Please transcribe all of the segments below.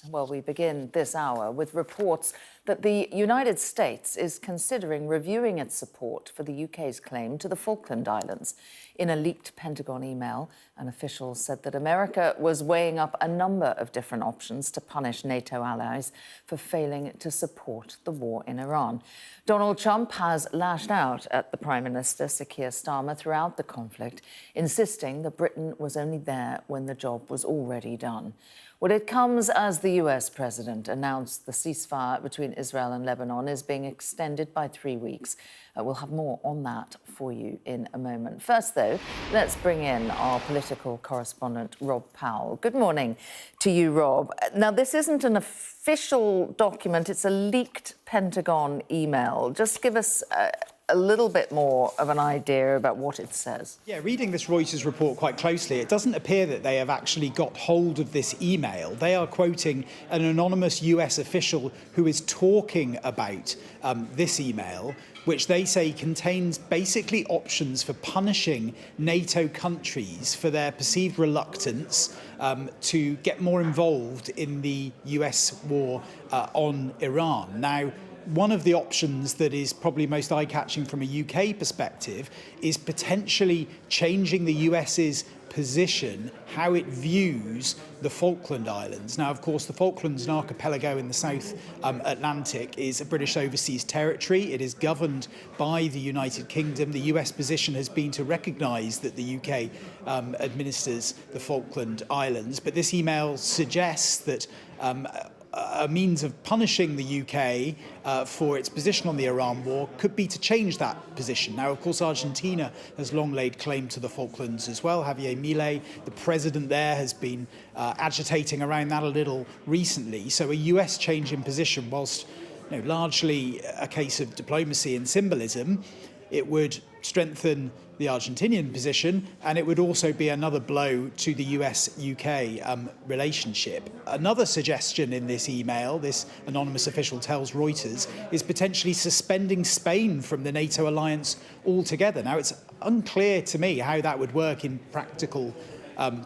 Well, we begin this hour with reports that the United States is considering reviewing its support for the UK's claim to the Falkland Islands. In a leaked Pentagon email, an official said that America was weighing up a number of different options to punish NATO allies for failing to support the war in Iran. Donald Trump has lashed out at the Prime Minister, Sir Keir Starmer, throughout the conflict, insisting that Britain was only there when the job was already done. Well, it comes as the US president announced the ceasefire between Israel and Lebanon is being extended by 3 weeks. We'll have more on that for you in a moment. First, though, let's bring in our political correspondent, Rob Powell. Good morning to you, Rob. Now, this isn't an official document. It's a leaked Pentagon email. Just give us a little bit more of an idea about what it says. Yeah, reading this Reuters report quite closely, it doesn't appear that they have actually got hold of this email. They are quoting an anonymous US official who is talking about this email, which they say contains basically options for punishing NATO countries for their perceived reluctance to get more involved in the US war on Iran. Now, one of the options that is probably most eye-catching from a UK perspective is potentially changing the US's position, how it views the Falkland Islands. Now, of course, the Falklands, an archipelago in the South Atlantic, is a British overseas territory. It is governed by the United Kingdom. The US position has been to recognise that the UK administers the Falkland Islands. But this email suggests that a means of punishing the UK for its position on the Iran war could be to change that position. Now, of course, Argentina has long laid claim to the Falklands as well. Javier Milei, the president there, has been agitating around that a little recently. So a US change in position, whilst largely a case of diplomacy and symbolism, it would strengthen the Argentinian position, and it would also be another blow to the US-UK relationship. Another suggestion in this email, this anonymous official tells Reuters, is potentially suspending Spain from the NATO alliance altogether. Now, it's unclear to me how that would work in practical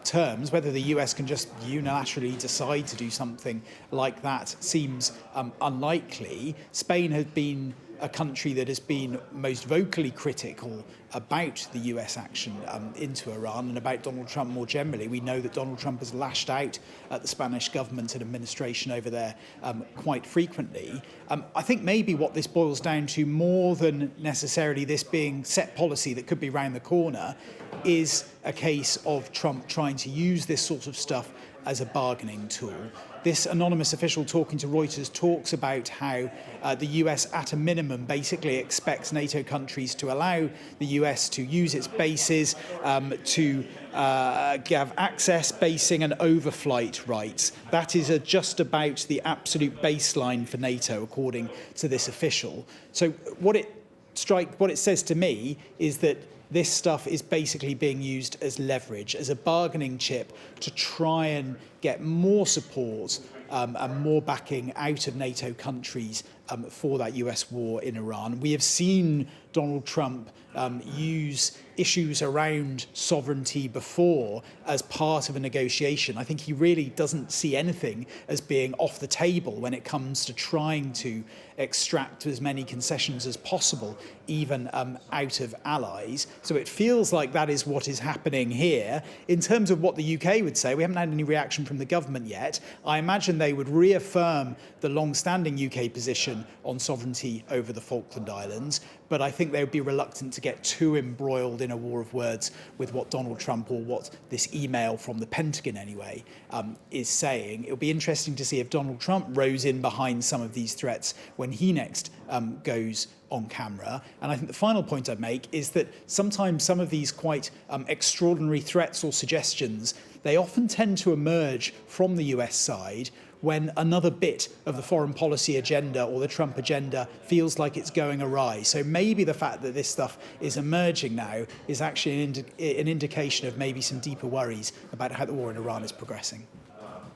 terms. Whether the US can just unilaterally decide to do something like that seems unlikely. Spain has been a country that has been most vocally critical about the US action into Iran and about Donald Trump more generally. We know that Donald Trump has lashed out at the Spanish government and administration over there quite frequently. I think maybe what this boils down to, more than necessarily this being set policy that could be round the corner, is a case of Trump trying to use this sort of stuff as a bargaining tool. This anonymous official talking to Reuters talks about how the US, at a minimum, basically expects NATO countries to allow the US to use its bases, to give access, basing and overflight rights. That is just about the absolute baseline for NATO, according to this official. So what it says to me is that this stuff is basically being used as leverage, as a bargaining chip to try and get more support and more backing out of NATO countries for that US war in Iran. We have seen Donald Trump use issues around sovereignty before as part of a negotiation. I think he really doesn't see anything as being off the table when it comes to trying to extract as many concessions as possible, even out of allies. So it feels like that is what is happening here. In terms of what the UK would say, we haven't had any reaction from the government yet. I imagine they would reaffirm the long-standing UK position on sovereignty over the Falkland Islands, but I think they would be reluctant to get too embroiled in a war of words with what Donald Trump, or what this email from the Pentagon anyway, is saying. It'll be interesting to see if Donald Trump rows in behind some of these threats when he next goes on camera. And I think the final point I'd make is that sometimes some of these quite extraordinary threats or suggestions, they often tend to emerge from the US side when another bit of the foreign policy agenda or the Trump agenda feels like it's going awry. So maybe the fact that this stuff is emerging now is actually an indication of maybe some deeper worries about how the war in Iran is progressing.